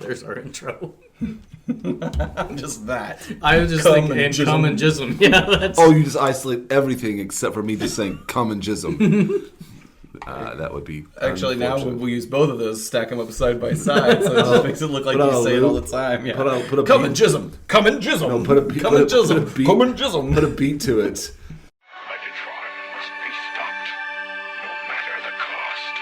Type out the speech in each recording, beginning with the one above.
There's our intro. Just that. I was just thinking, and come and jism. Yeah, that's... Oh, you just isolate everything except for me just saying come and jism. That would be actually now we'll use both of those, stack them up side by side, so it just makes it look like you say it all the time. Yeah. Put a come and jism. Come and jism. No, put a beat. Come and jism. Come and jism. Put a beat to it. Megatron must be stopped, no matter the cost.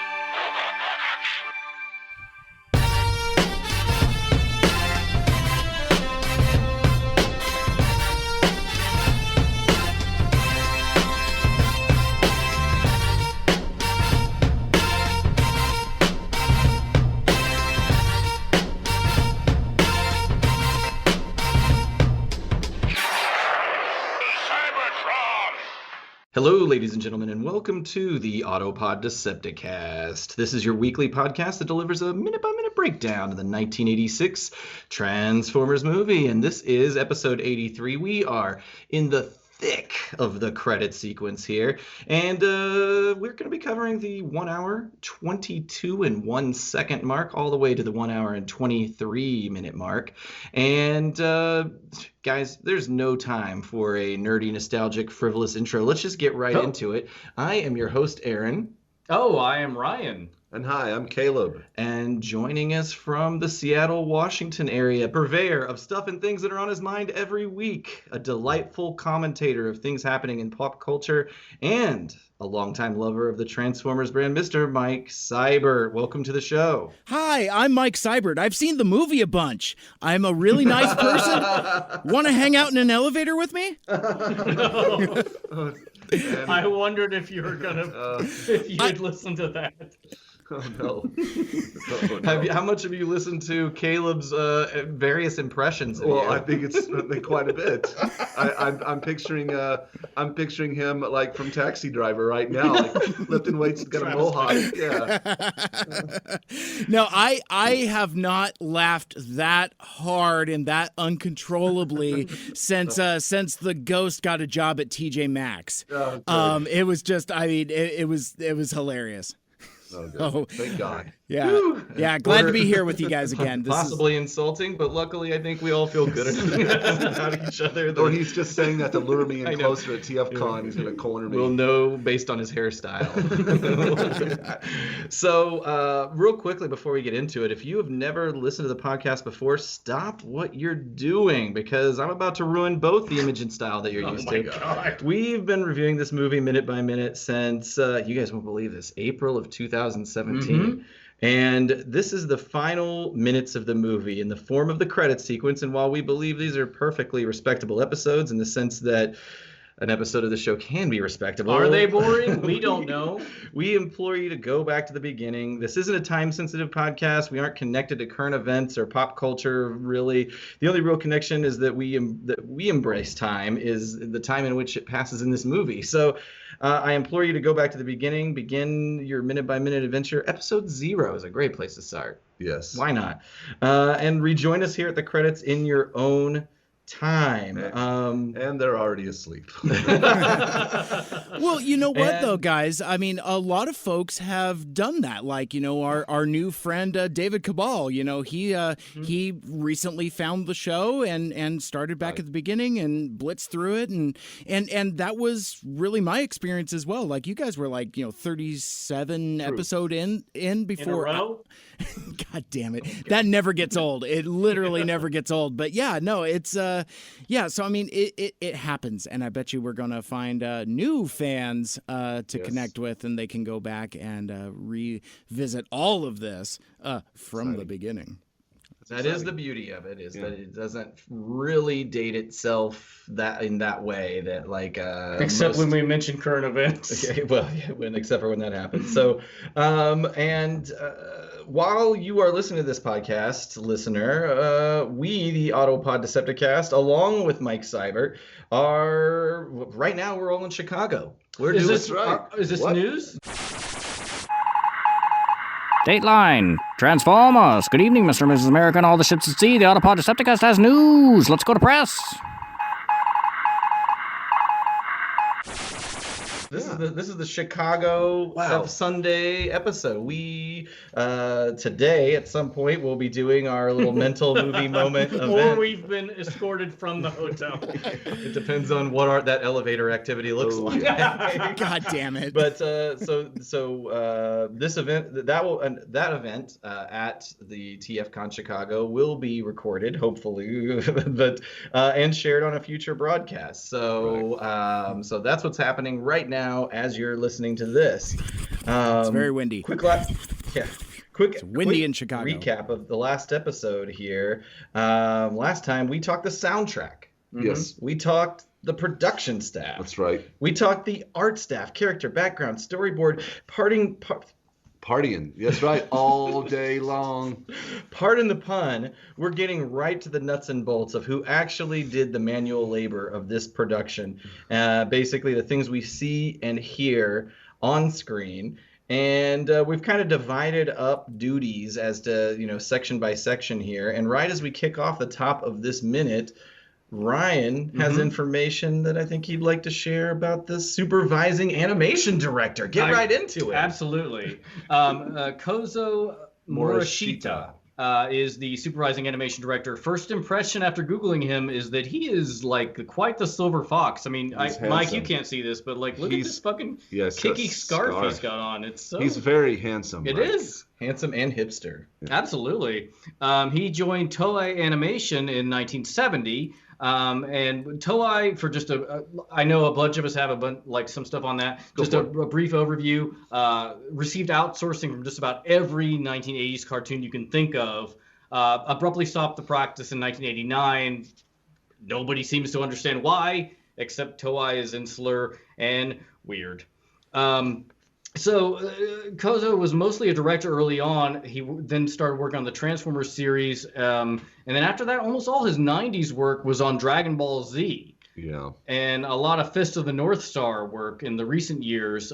Hello, ladies and gentlemen, and welcome to the Autopod Decepticast. This is your weekly podcast that delivers a minute-by-minute breakdown of the 1986 Transformers movie, and this is episode 83. We are in the thick of the credit sequence here, and we're going to be covering the 1 hour, 22 and 1 second mark, all the way to the 1 hour and 23 minute mark. And guys, there's no time for a nerdy, nostalgic, frivolous intro. Let's just get right into it. I am your host, Aaron. Oh, I am Ryan. And hi, I'm Caleb. And joining us from the Seattle, Washington area, purveyor of stuff and things that are on his mind every week, a delightful commentator of things happening in pop culture, and a longtime lover of the Transformers brand, Mr. Mike Seibert. Welcome to the show. Hi, I'm Mike Seibert. I've seen the movie a bunch. I'm a really nice person. Want to hang out in an elevator with me? I wondered if you were if you'd listen to that. Oh no! How much have you listened to Caleb's various impressions? Well, I think it's been quite a bit. I'm picturing him like from Taxi Driver right now, like lifting weights, got a mohawk. Yeah. No, I have not laughed that hard and that uncontrollably since the Ghost got a job at TJ Maxx. It was just, I mean, it was hilarious. Oh, good. Thank God. Yeah. Yeah, glad to be here with you guys again. Possibly insulting, but luckily I think we all feel good about each other. Or he's just saying that to lure me in closer at TFCon. He's going to corner me. We'll know based on his hairstyle. So, real quickly before we get into it, if you have never listened to the podcast before, stop what you're doing, because I'm about to ruin both the image and style that you're used to. God. We've been reviewing this movie minute by minute since, you guys won't believe this, April of 2017. Mm-hmm. And this is the final minutes of the movie in the form of the credits sequence. And while we believe these are perfectly respectable episodes in the sense that an episode of the show can be respectable. Are they boring? We don't know. We implore you to go back to the beginning. This isn't a time-sensitive podcast. We aren't connected to current events or pop culture, really. The only real connection is that we embrace time, is the time in which it passes in this movie. So I implore you to go back to the beginning, begin your minute-by-minute adventure. Episode 0 is a great place to start. Yes. Why not? And rejoin us here at the credits in your own time. And they're already asleep. Well, you know what, though, guys? I mean, a lot of folks have done that. Like, you know, our new friend, David Cabal, you know, he recently found the show and started back at the beginning and blitzed through it. And that was really my experience as well. Like, you guys were like, you know, 37 episode in before. In a row? God damn it. That never gets old. It literally never gets old. But yeah, no, it's yeah, so I mean it happens, and I bet you we're gonna find new fans to connect with, and they can go back and revisit all of this from the beginning. That is the beauty of it, is that it doesn't really date itself in that way, that like except when we mention current events. Okay, well, yeah, except for when that happens. So while you are listening to this podcast, listener, we, the Autopod Decepticast, along with Mike Seibert, are right now we're all in Chicago. Is this news? Dateline, Transformers. Good evening, Mr. and Mrs. America and all the ships at sea. The Autopod Decepticast has news. Let's go to press. This Yeah. is the Chicago Wow. Sunday episode. We today at some point we'll be doing our little mental movie moment Or event. we've been escorted from the hotel. It depends on what that elevator activity looks Oh, like. God damn it. But this event that event at the TFCon Chicago will be recorded, hopefully, but and shared on a future broadcast. So so that's what's happening right now as you're listening to this. It's very windy. Quick windy in Chicago. Recap of the last episode here. Last time we talked the soundtrack. Yes. We talked the production staff. That's right. We talked the art staff, character, background, storyboard, Partying. That's right. All day long. pardon the pun, we're getting right to the nuts and bolts of who actually did the manual labor of this production. Basically, the things we see and hear on screen. And we've kind of divided up duties as to, section by section here. And right as we kick off the top of this minute, Ryan has information that I think he'd like to share about the supervising animation director. Get right into it. Absolutely. Kozo Morishita is the supervising animation director. First impression after Googling him is that he is like quite the silver fox. I mean, He's Mike, handsome. you can't see this, but like, look at this fucking Yes, kicky a scarf he's got on. It's so. He's very handsome. It Mike. is. Handsome and hipster. Absolutely. He joined Toei Animation in 1970. And Toei, for just I know a bunch of us have some stuff on that. Just a brief overview. Received outsourcing from just about every 1980s cartoon you can think of. Abruptly stopped the practice in 1989. Nobody seems to understand why, except Toei is insular and weird. So Kozo was mostly a director early on. He then started working on the Transformers series. And then after that, almost all his 90s work was on Dragon Ball Z. Yeah. And a lot of Fist of the North Star work in the recent years,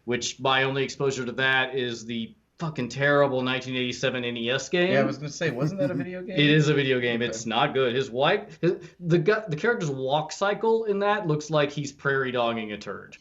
which my only exposure to that is the fucking terrible 1987 NES game. Yeah, I was going to say, wasn't that a video game? It is a video game. It's not good. His wife, the character's walk cycle in that looks like he's prairie dogging a turd.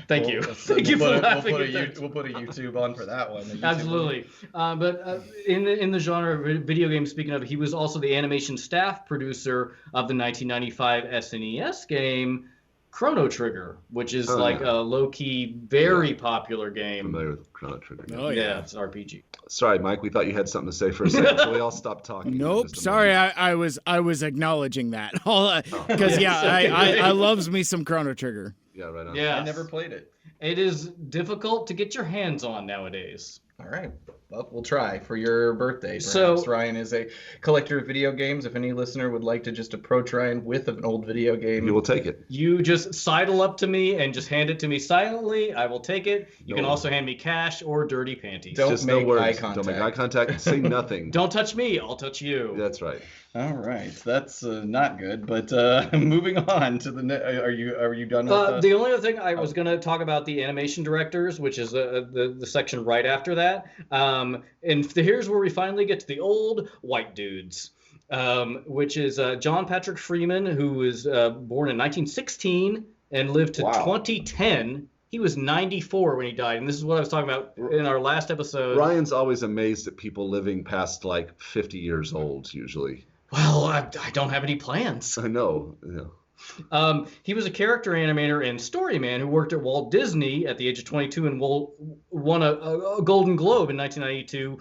Thank you. Thank you for laughing at that. We'll put a YouTube on for that one. Absolutely. But in the genre of video games, speaking of, he was also the animation staff producer of the 1995 SNES game Chrono Trigger, which is a low-key, very popular game. Familiar with Chrono Trigger. Oh, Yeah, it's an RPG. Sorry, Mike. We thought you had something to say for a second, so we all stopped talking. Nope. Just a Sorry, moment. I was acknowledging that. Because I loves me some Chrono Trigger. Yeah, right on. Yeah. I never played it. It is difficult to get your hands on nowadays. All right. Well, we'll try for your birthday. Perhaps. So- Ryan is a collector of video games. If any listener would like to just approach Ryan with an old video game, You will take it. You just sidle up to me and just hand it to me silently. I will take it. You can No. also hand me cash or dirty panties. Don't Just make no words. eye Don't make contact. eye contact. Say nothing. Don't touch me. I'll touch you. That's right. All right, that's not good. But moving on to the are you done with The only other thing I was going to talk about the animation directors, which is the section right after that. And here's where we finally get to the old white dudes, which is John Patrick Freeman, who was born in 1916 and lived to 2010. He was 94 when he died, and this is what I was talking about in our last episode. Ryan's always amazed at people living past like 50 years old, usually. Well, I don't have any plans. I know. Yeah. He was a character animator and storyman who worked at Walt Disney at the age of 22 and won a Golden Globe in 1992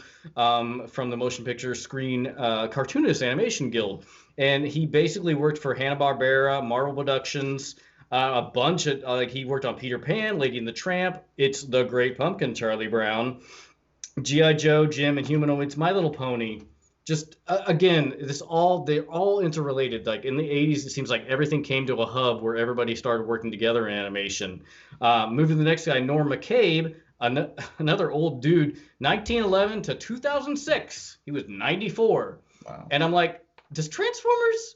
from the Motion Picture Screen Cartoonist Animation Guild. And he basically worked for Hanna-Barbera, Marvel Productions, a bunch of he worked on Peter Pan, Lady and the Tramp, It's the Great Pumpkin, Charlie Brown, G.I. Joe, Jim, and Humanoids, My Little Pony. Just again, they're all interrelated. Like in the 80s, it seems like everything came to a hub where everybody started working together in animation. Moving to the next guy, Norm McCabe, another old dude, 1911 to 2006. He was 94. Wow. And I'm like, does Transformers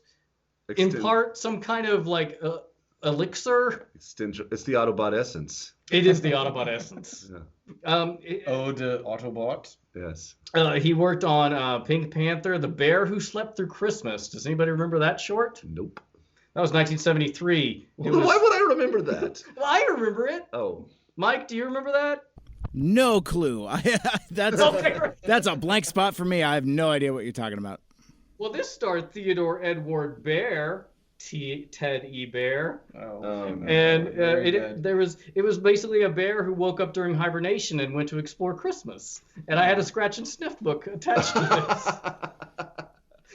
impart some kind of like elixir? It's the Autobot essence. It is the Autobot essence. Yeah. Ode to Autobot. Yes. He worked on Pink Panther, The Bear Who Slept Through Christmas. Does anybody remember that short? Nope. That was 1973. Why would I remember that? Well, I remember it. Oh. Mike, do you remember that? No clue. That's a blank spot for me. I have no idea what you're talking about. Well, this starred Theodore Edward Bear, Ted E. Bear, and it was basically a bear who woke up during hibernation and went to explore Christmas. And I had a scratch and sniff book attached to this.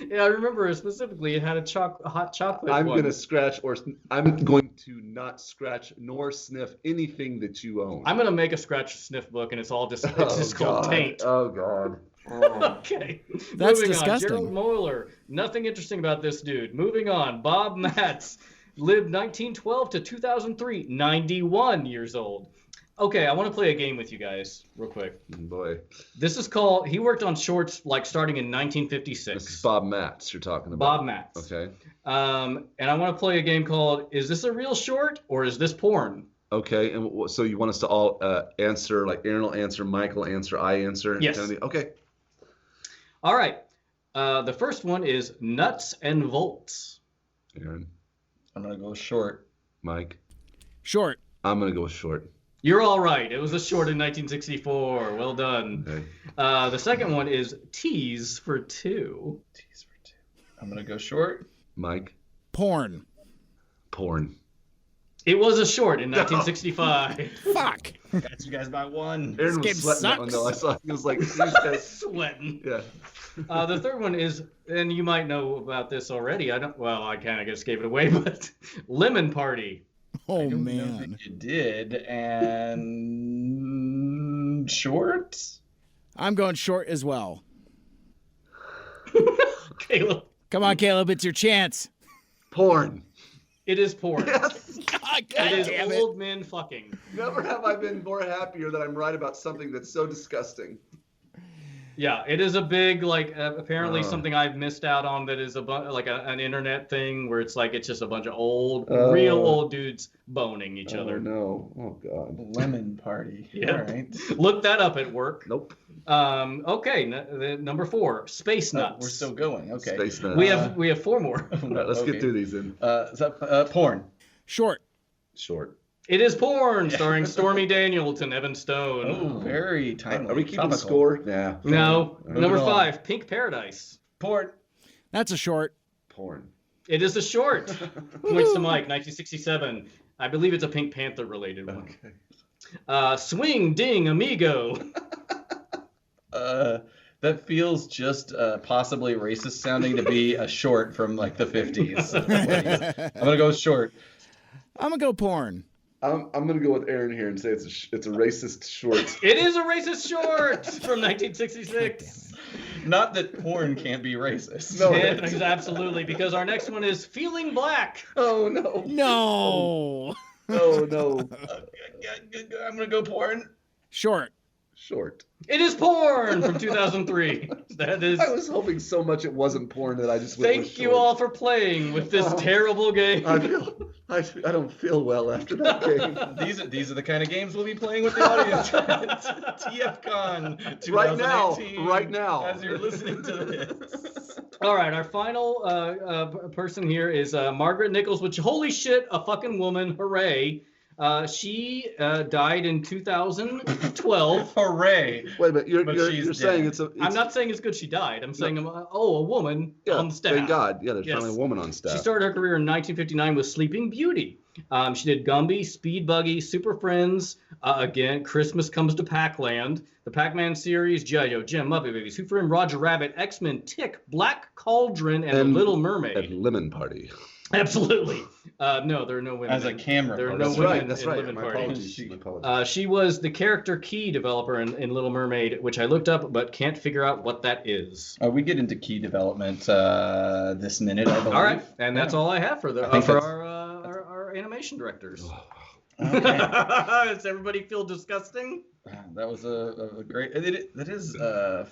Yeah, I remember specifically. It had a hot chocolate. I'm going to not scratch nor sniff anything that you own. I'm going to make a scratch and sniff book, and it's just called Taint. Oh God. Okay. That's Moving disgusting. on. Gerald Moeller. Nothing interesting about this dude. Moving on. Bob Matz lived 1912 to 2003. 91 years old. Okay, I want to play a game with you guys real quick. Boy. This is called, he worked on shorts like starting in 1956. This is Bob Matz you're talking about. Bob Matz. Okay. And I want to play a game called, is this a real short or is this porn? Okay, and so you want us to all answer, like Aaron will answer, Mike will answer, I answer? Yes. Okay. All right. The first one is nuts and volts. Aaron. I'm going to go short. Mike. Short. I'm going to go with short. You're all right. It was a short in 1964. Well done. Okay. The second one is tease for two. Tease for two. I'm going to go short. Mike. Porn. Porn. It was a short in 1965. Fuck. Got you guys by one. Aaron This was game sweating that one, though. I sucks. saw he was like, these guys. Sweating. Yeah. The third one is, and you might know about this already. I kind of just gave it away, but Lemon Party. Oh, I don't know man. that you did. And short? I'm going short as well. Caleb. Come on, Caleb. It's your chance. Porn. It is porn. Yes. God It is damn it. old men fucking. Never have I been more happier that I'm right about something that's so disgusting. Yeah, it is a big, apparently Oh. something I've missed out on that is an internet thing where it's just a bunch of Oh. real old dudes boning each Oh, other. no. Oh, God. Lemon party. Yeah. All right. Look that up at work. Nope. Okay, number 4, space nuts. We're still going. Okay. Space Nuts. We have 4 more. All right, let's Okay. get through these then. Porn. Short. Short. It is porn, starring Stormy Daniels and Evan Stone. Oh, very timely. Are we keeping Topical. score? Nah. No, Moving number on. 5, Pink Paradise. Porn. That's a short. Porn. It is a short. Points to Mike, 1967. I believe it's a Pink Panther related one. Okay. Swing Ding Amigo. That feels just possibly racist sounding to be a short from the 50s. I'm gonna go with short. I'm going to go porn. I'm gonna go with Aaron here and say it's a racist short. It is a racist short from 1966. Not that porn can't be racist. No. It is absolutely, because our next one is Feeling Black. Oh no. No. Oh no. I'm gonna go porn. Short. Short. It is porn from 2003. That is. I was hoping so much it wasn't porn that I just went with Thank you short. all for playing with this terrible game. I don't feel well after that game. These are the kind of games we'll be playing with the audience. TFCon 2018. Right now. As you're listening to this. All right, our final person here is Margaret Nichols, which, holy shit, a fucking woman, hooray. She died in 2012. Hooray! Wait a minute, But you're she's saying dead. it's a. I'm not saying it's good she died. I'm saying, a woman Yeah, on the staff. thank God. Yeah, there's Yes. finally a woman on staff. She started her career in 1959 with Sleeping Beauty. She did Gumby, Speed Buggy, Super Friends, again, Christmas Comes to Pac-Land, the Pac-Man series, G.I. Joe, Jim, Muppet Babies, Who Framed Roger Rabbit, X-Men, Tick, Black Cauldron, and Little Mermaid. At Lemon Party. Absolutely. No, there are no women. As a camera There are person. no That's women right. That's in right. Lemon My Party. apologies. My apologies. She was the character key developer in Little Mermaid, which I looked up but can't figure out what that is. We get into key development this minute, I believe. All right, and that's all I have for I think our animation directors. Okay. Does everybody feel disgusting? That was a great. That is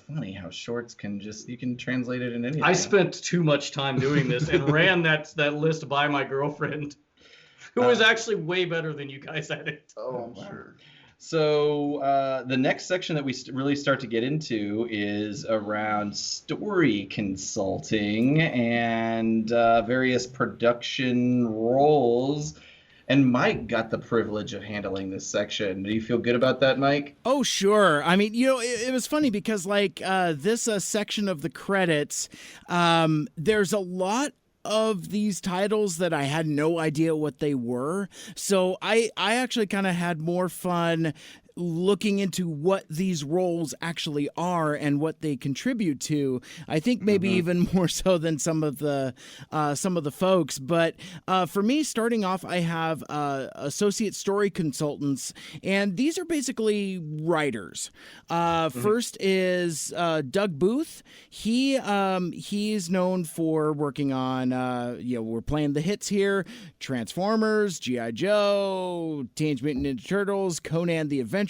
funny how shorts can you can translate it in anything. I spent too much time doing this and ran that list by my girlfriend, who was actually way better than you guys at it. Oh, I'm sure. So the next section that we really start to get into is around story consulting and various production roles. And Mike got the privilege of handling this section. Do you feel good about that, Mike? Oh, sure. I mean, it was funny because like this section of the credits, there's a lot of these titles that I had no idea what they were. So I actually kind of had more fun looking into what these roles actually are and what they contribute to. I think maybe even more so than some of the folks. But for me, starting off, I have associate story consultants, and these are basically writers. First is Doug Booth. He's known for working on we're playing the hits here: Transformers, G.I. Joe, Teenage Mutant Ninja Turtles, Conan the Adventurer.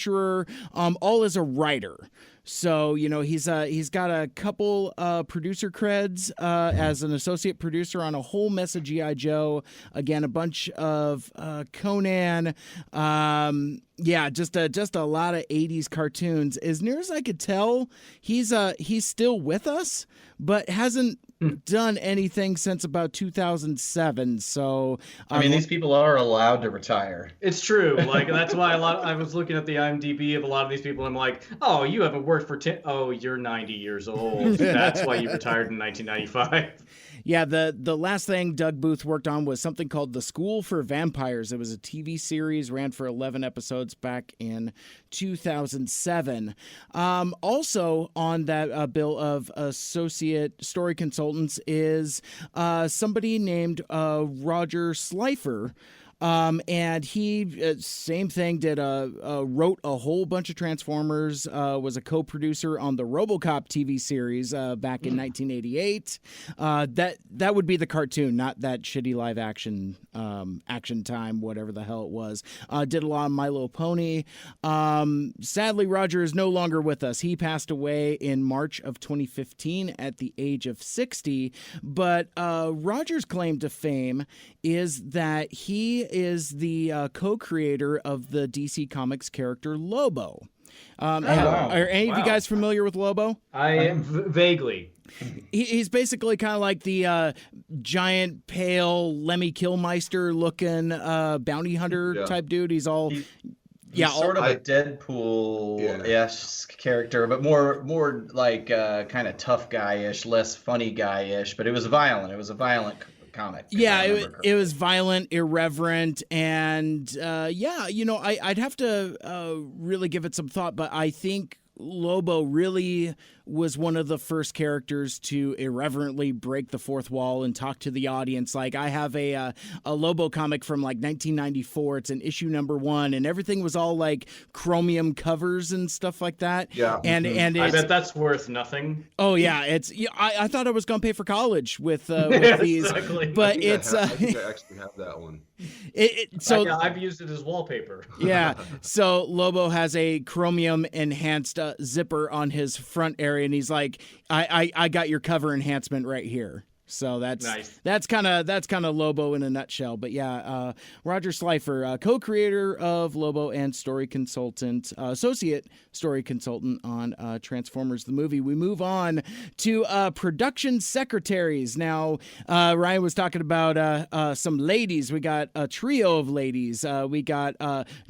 All as a writer. So, he's got a couple producer creds as an associate producer on a whole mess of G.I. Joe. Again, a bunch of Conan. Just a lot of 80s cartoons. As near as I could tell, he's still with us, but hasn't done anything since about 2007. So I mean, these people are allowed to retire. It's true. Like, that's why I was looking at the IMDb of a lot of these people. And I'm like, oh, you haven't worked for 10. Oh, you're 90 years old. That's why you retired in 1995. Yeah, the last thing Doug Booth worked on was something called The School for Vampires. It was a TV series, ran for 11 episodes back in 2007. Also on that bill of associate story consultants is somebody named Roger Slifer. And he, same thing, wrote a whole bunch of Transformers, was a co-producer on the RoboCop TV series back in 1988. That would be the cartoon, not that shitty live action, Action Time, whatever the hell it was. Did a lot of My Little Pony. Sadly, Roger is no longer with us. He passed away in March of 2015 at the age of 60. But Roger's claim to fame is that he is the co-creator of the DC Comics character Lobo. Are any of you guys familiar with Lobo? I am vaguely. He's basically kind of like the giant, pale Lemmy Kilmister looking bounty hunter type dude. He's all... He's sort of a Deadpool-ish character, but more like kind of tough guy-ish, less funny guy-ish. But it was violent. It was a violent comic. Yeah, it was violent, irreverent, and I'd have to really give it some thought, but I think Lobo really was one of the first characters to irreverently break the fourth wall and talk to the audience. Like, I have a Lobo comic from like 1994. It's an issue #1, and everything was all like chromium covers and stuff like that. Yeah, and I bet that's worth nothing. Oh yeah, I thought I was gonna pay for college with these, but I think I actually have that one. I've used it as wallpaper. Yeah, so Lobo has a chromium enhanced zipper on his front area, and he's like, I got your cover enhancement right here. So that's nice. That's kind of Lobo in a nutshell. But yeah, Roger Slifer, co-creator of Lobo and story consultant, associate story consultant on Transformers the movie. We move on to production secretaries. Now, Ryan was talking about some ladies. We got a trio of ladies. We got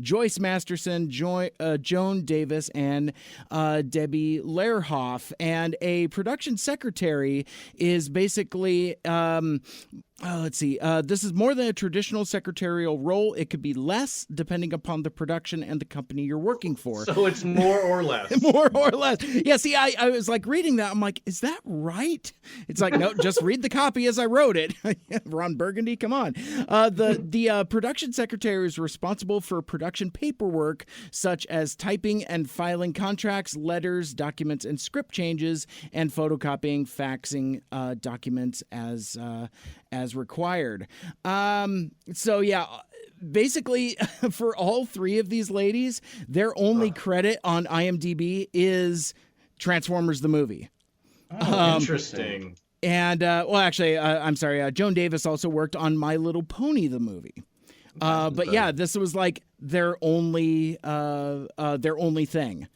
Joyce Masterson, Joan Davis, and Debbie Lehrhoff. And a production secretary is basically let's see. This is more than a traditional secretarial role. It could be less depending upon the production and the company you're working for. So it's more or less. More or less. Yeah, see, I was like reading that. I'm like, is that right? It's like, no, just read the copy as I wrote it. Ron Burgundy, come on. The production secretary is responsible for production paperwork, such as typing and filing contracts, letters, documents, and script changes, and photocopying, faxing documents as required. So yeah, basically for all three of these ladies, their only credit on IMDb is Transformers the movie. Interesting. And I'm sorry, Joan Davis also worked on My Little Pony the movie. But yeah, this was like their only thing.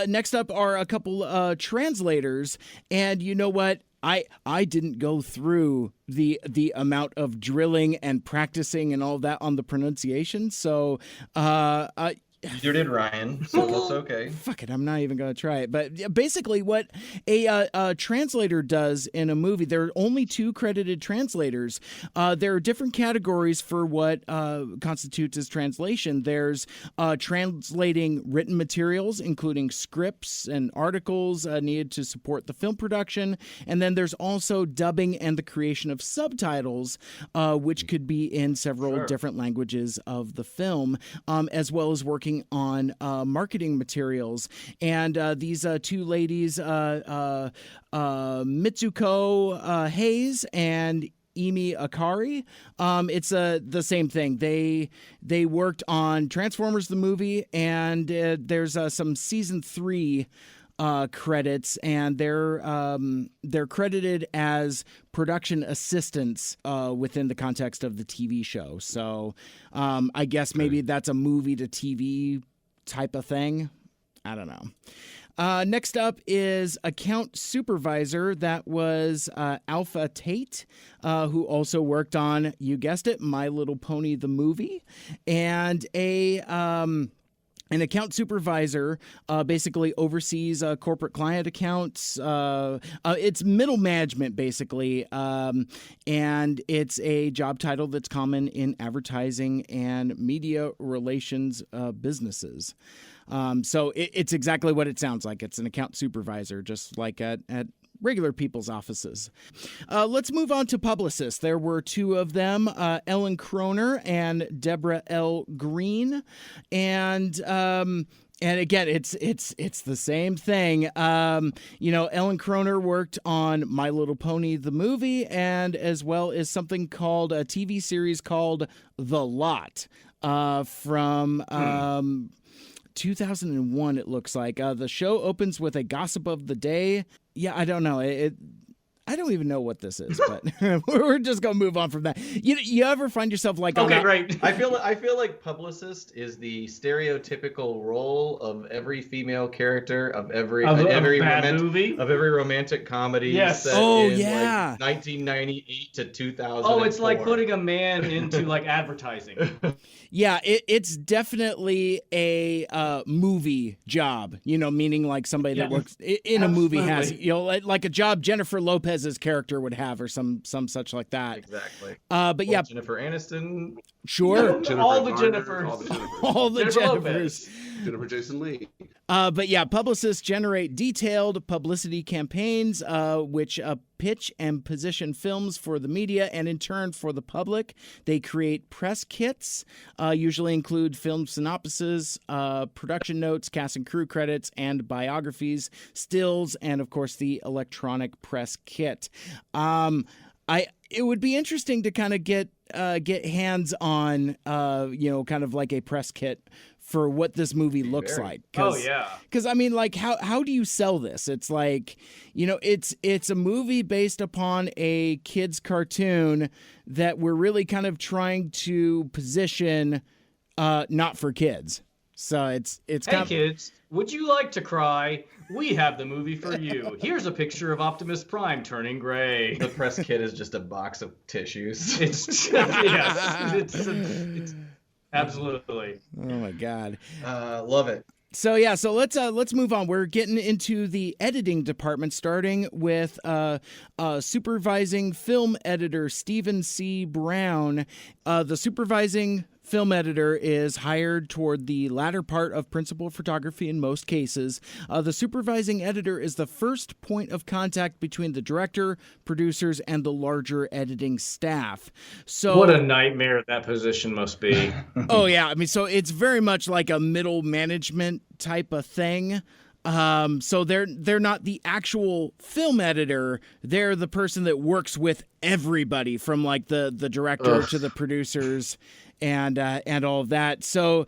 Next up are a couple translators, and you know what? I didn't go through the amount of drilling and practicing and all that on the pronunciation, so You did, Ryan, so that's okay. fuck it, I'm not even going to try it. But basically what a translator does in a movie, there are only 2 credited translators. There are different categories for what constitutes as translation. There's translating written materials, including scripts and articles needed to support the film production. And then there's also dubbing and the creation of subtitles, which could be in several different languages of the film, as well as working on marketing materials. And these 2 ladies, Mitsuko Hayes and Emi Akari, it's the same thing. They worked on Transformers the movie, and there's some season 3 credits, and they're credited as production assistants within the context of the TV show. So I guess maybe that's a movie to TV type of thing. I don't know. Next up is account supervisor. That was Alpha Tate, who also worked on, you guessed it, My Little Pony the movie, and an account supervisor basically oversees corporate client accounts. It's middle management, basically, and it's a job title that's common in advertising and media relations businesses. So it's exactly what it sounds like. It's an account supervisor, just like at regular people's offices. Let's move on to publicists. There were 2 of them, Ellen Kroner and Deborah L. Green. And again, it's the same thing. Ellen Kroner worked on My Little Pony the movie, and as well as something called a TV series called The Lot from 2001, it looks like. The show opens with a gossip of the day. Yeah, I don't know. I don't even know what this is, but we're just gonna move on from that. You ever find yourself like, Okay, great. I feel like publicist is the stereotypical role of every female character of every movie of every romantic comedy. Yes. Set Oh, in, yeah. like, 1998 to 2000. Oh, it's like putting a man into like advertising. Yeah, it's definitely a movie job, meaning like somebody that works in a movie has, like a job Jennifer Lopez's character would have, or some such like that. Exactly. But yeah, Jennifer Aniston. sure. All the Garner, Jennifers. All the Jennifer Jennifers. Jennifer Jason Leigh. But yeah, publicists generate detailed publicity campaigns, which pitch and position films for the media and in turn for the public. They create press kits, usually include film synopses, production notes, cast and crew credits, and biographies, stills, and of course the electronic press kit. It would be interesting to kind of get hands on, kind of like a press kit for what this movie looks like. Because I mean, like, how do you sell this? It's like, it's a movie based upon a kid's cartoon that we're really kind of trying to position not for kids. So it's Hey kids, would you like to cry? We have the movie for you. Here's a picture of Optimus Prime turning gray. The press kit is just a box of tissues. It's absolutely. Oh my God. Love it. So yeah, so let's move on. We're getting into the editing department, starting with supervising film editor Stephen C. Brown. The supervising film editor is hired toward the latter part of principal photography in most cases. The supervising editor is the first point of contact between the director, producers, and the larger editing staff. So what a nightmare that position must be. Oh yeah, I mean, so it's very much like a middle management type of thing. So they're not the actual film editor. They're the person that works with everybody, from like the director to the producers and all of that. So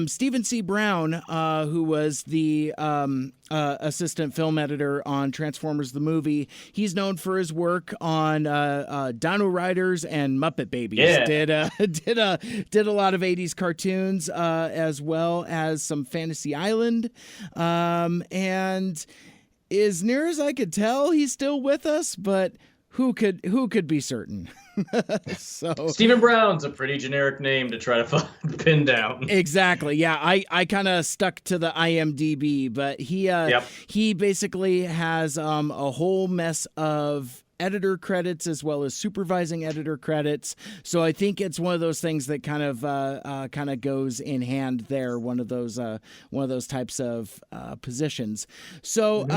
Stephen C. Brown, who was the assistant film editor on Transformers the movie, he's known for his work on Dino Riders and Muppet Babies. Yeah. Did a lot of 80s cartoons, as well as some Fantasy Island, and as near as I could tell, he's still with us, but who could be certain? So Stephen Brown's a pretty generic name to try to pin down. Exactly. Yeah, I kind of stuck to the IMDb, but he basically has a whole mess of editor credits as well as supervising editor credits. So I think it's one of those things that kind of goes in hand there. One of those types of positions. So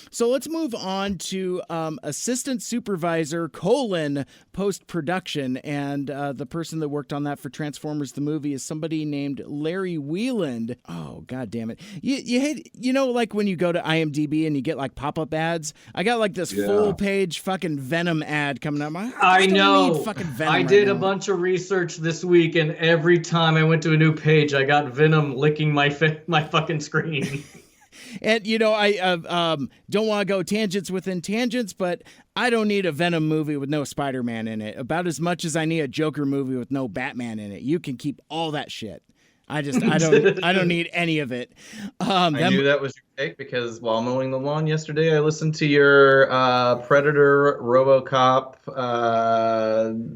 so let's move on to assistant supervisor post production, and the person that worked on that for Transformers the movie is somebody named Larry Wheeland. Oh God damn it! You hate, like when you go to IMDb and you get like pop up ads. I got like this full page fucking Venom ad coming up. I know. Need fucking Venom I did a bunch of research this week, and every time I went to a new page, I got Venom licking my fucking screen. And I don't want to go tangents within tangents, but I don't need a Venom movie with no Spider-Man in it about as much as I need a Joker movie with no Batman in it. You can keep all that shit. I don't need any of it. I knew that was your take because while mowing the lawn yesterday, I listened to your Predator, RoboCop,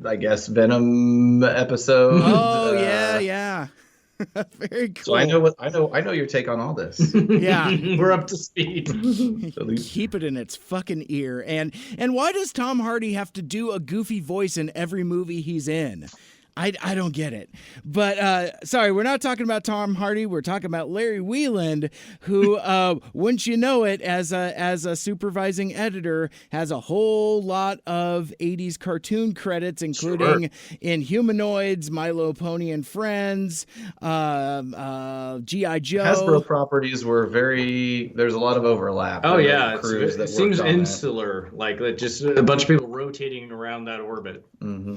I guess Venom episode. Oh yeah. Very cool. So I know your take on all this. Yeah, we're up to speed. Keep it in its fucking ear. And why does Tom Hardy have to do a goofy voice in every movie he's in? I don't get it. But sorry, we're not talking about Tom Hardy. We're talking about Larry Wheeland, who, wouldn't you know it, as a supervising editor, has a whole lot of 80s cartoon credits, including Inhumanoids, My Little Pony and Friends, G.I. Joe. Hasbro properties were there's a lot of overlap. Oh yeah, it seems insular, like just a bunch of people rotating around that orbit. Mm-hmm.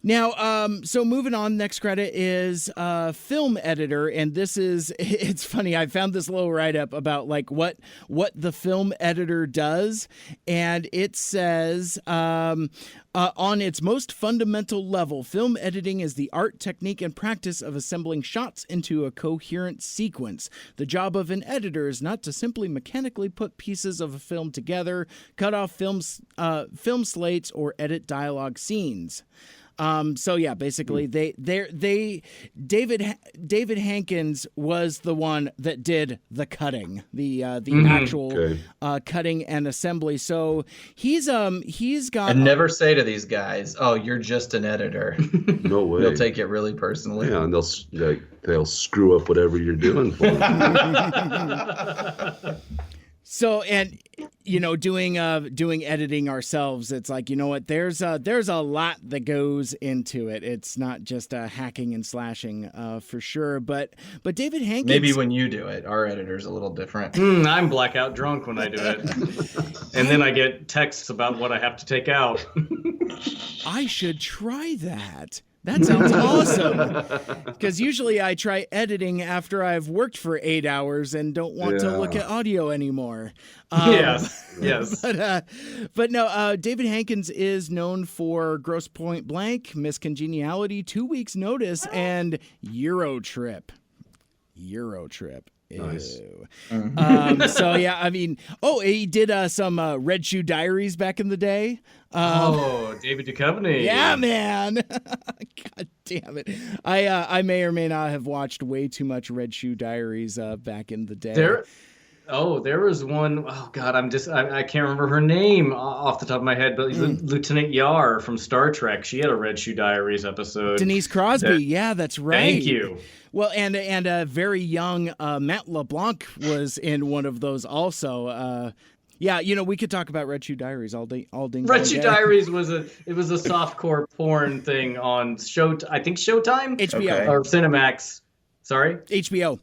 Now, so moving on, next credit is film editor, and it's funny, I found this little write-up about like what the film editor does, and it says, on its most fundamental level, film editing is the art, technique, and practice of assembling shots into a coherent sequence. The job of an editor is not to simply mechanically put pieces of a film together, cut off film slates, or edit dialogue scenes. So yeah, basically David Hankins was the one that did the cutting, the actual cutting and assembly. So he's got. And never say to these guys, "Oh, you're just an editor." No way. They'll take it really personally. Yeah, and they'll screw up whatever you're doing for them. So, and doing editing ourselves, it's like, what, there's a lot that goes into it. It's not just hacking and slashing, for sure. But David Hankins, maybe when you do it, our editor's a little different. I'm blackout drunk when I do it, and then I get texts about what I have to take out. I should try that. That sounds awesome. Because usually I try editing after I've worked for 8 hours and don't want to look at audio anymore. Yes. But no, David Hankins is known for Grosse Point Blank, Miss Congeniality, 2 Weeks Notice, and Eurotrip. Nice. So yeah, I mean, he did some Red Shoe Diaries back in the day. David Duchovny. Yeah, man. God damn it. I may or may not have watched way too much Red Shoe Diaries back in the day. There was one, oh God, I can't remember her name off the top of my head, but Lieutenant Yar from Star Trek. She had a Red Shoe Diaries episode. Denise Crosby. Yeah, that's right. Thank you. Well, and a very young Matt LeBlanc was in one of those also. Yeah, we could talk about Red Shoe Diaries all day. Red Shoe Diaries was a softcore porn thing on I think Showtime? HBO. Okay. Or Cinemax. Sorry? HBO.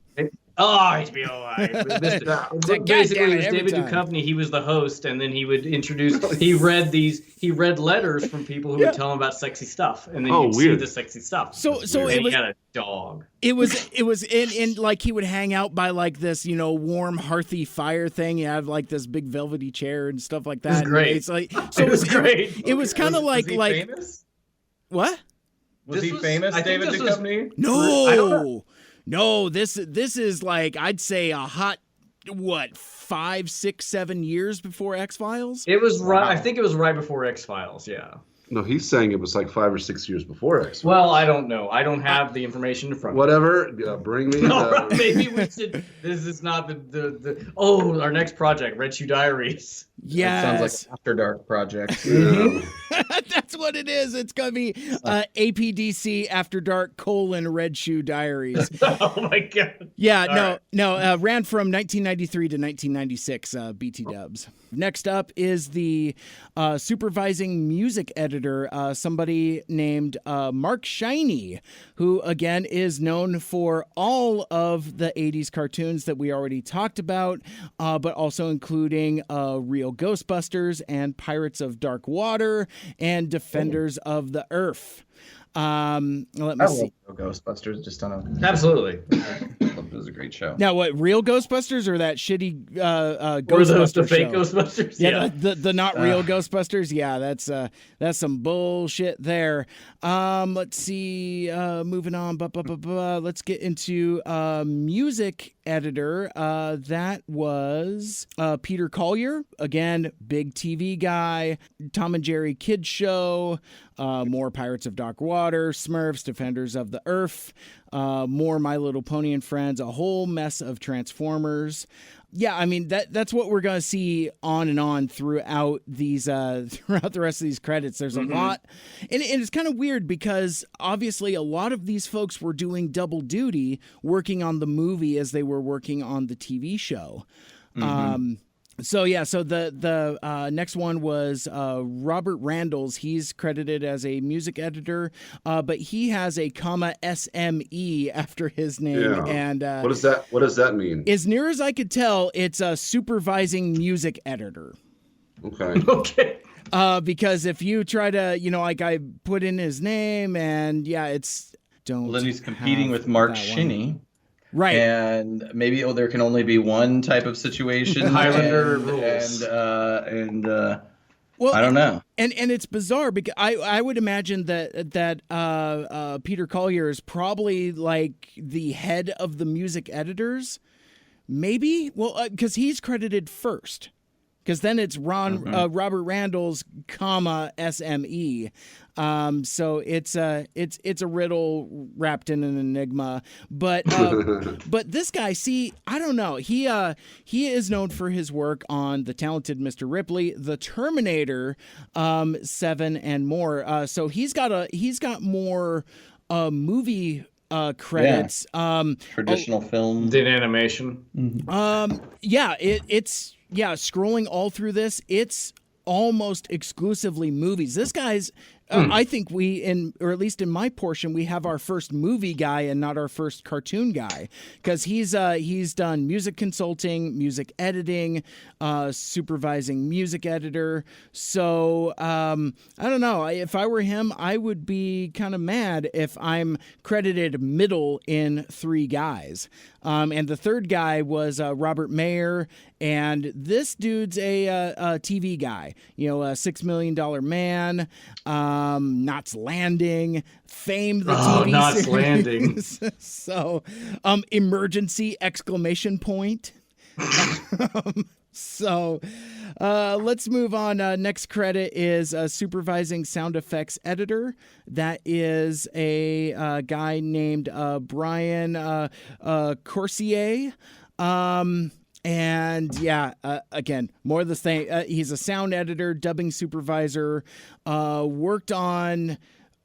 Oh, HBO. Basically, it was David Duchovny. He was the host, and then he would introduce. He read letters from people who would tell him about sexy stuff, and then you'd see the sexy stuff. So and he had a dog. It was in like he would hang out by like this, warm hearthy fire thing. You have like this big velvety chair and stuff like that. It was great. It's like so it was great. It was kind of like famous? What? Was he famous, David Duchovny? No, this is like I'd say a hot 5, 6, 7 years before X-Files. It was right. I think it was right before X-Files. Yeah. No, he's saying it was like 5 or 6 years before X. Well, I don't know. I don't have the information in front of me. Whatever. Bring me. Maybe we should. This is not the. Oh, our next project, Red Shoe Diaries. Yes. It sounds like an After Dark project. Yeah. That's what it is. It's gonna be APDC After Dark : Red Shoe Diaries. Oh my god. Yeah, ran from 1993 to 1996. BT Dubs. Next up is the supervising music editor, somebody named Mark Shiney, who again is known for all of the 80s cartoons that we already talked about, but also including Real Ghostbusters and Pirates of Dark Water and Defenders of the Earth. Let me see. Ghostbusters, just on a Absolutely. It was a great show. Now, what, Real Ghostbusters or that shitty Ghostbusters? The fake Ghostbusters? Yeah, the not real Ghostbusters. Yeah, that's some bullshit there. Let's see. Moving on. Let's get into music editor. That was Peter Collier. Again, big TV guy. Tom and Jerry Kids Show. More Pirates of Dark Water. Smurfs, Defenders of the Earth. More My Little Pony and Friends. A whole mess of Transformers. Yeah, I mean that's what we're gonna see on and on throughout these throughout the rest of these credits. There's a lot, and it's kind of weird because obviously a lot of these folks were doing double duty, working on the movie as they were working on the TV show. So the next one was Robert Randalls. He's credited as a music editor, but he has a SME after his name. Yeah. And what does that mean? As near as I could tell, it's a supervising music editor. Okay. Okay. Because if you try to, like I put in his name and it's don't. Well, then he's competing with Mark Shiney. Right. And maybe there can only be one type of situation. Highlander rules. And well, I don't know. And it's bizarre because I would imagine that Peter Collier is probably like the head of the music editors. Maybe. Well, because he's credited first. Because then it's Robert Randalls, SME. So it's a riddle wrapped in an enigma. But but this guy, see, I don't know. He is known for his work on The Talented Mr. Ripley, The Terminator, 7, and more. So he's got more movie credits. Yeah. Traditional film. Did animation. It's scrolling all through this, it's almost exclusively movies. This guy's I think or at least in my portion, we have our first movie guy and not our first cartoon guy, because he's done music consulting, music editing, supervising music editor. So I don't know. If I were him, I would be kind of mad if I'm credited middle in 3 guys. And the third guy was Robert Mayer, and this dude's a TV guy. A $6 Million Man, Knots Landing, Fame the TV Knots series. Landing. So, Emergency! So, let's move on. Next credit is supervising sound effects editor. That is a guy named Brian Corsier. And again, more of the same. He's a sound editor, dubbing supervisor. Worked on.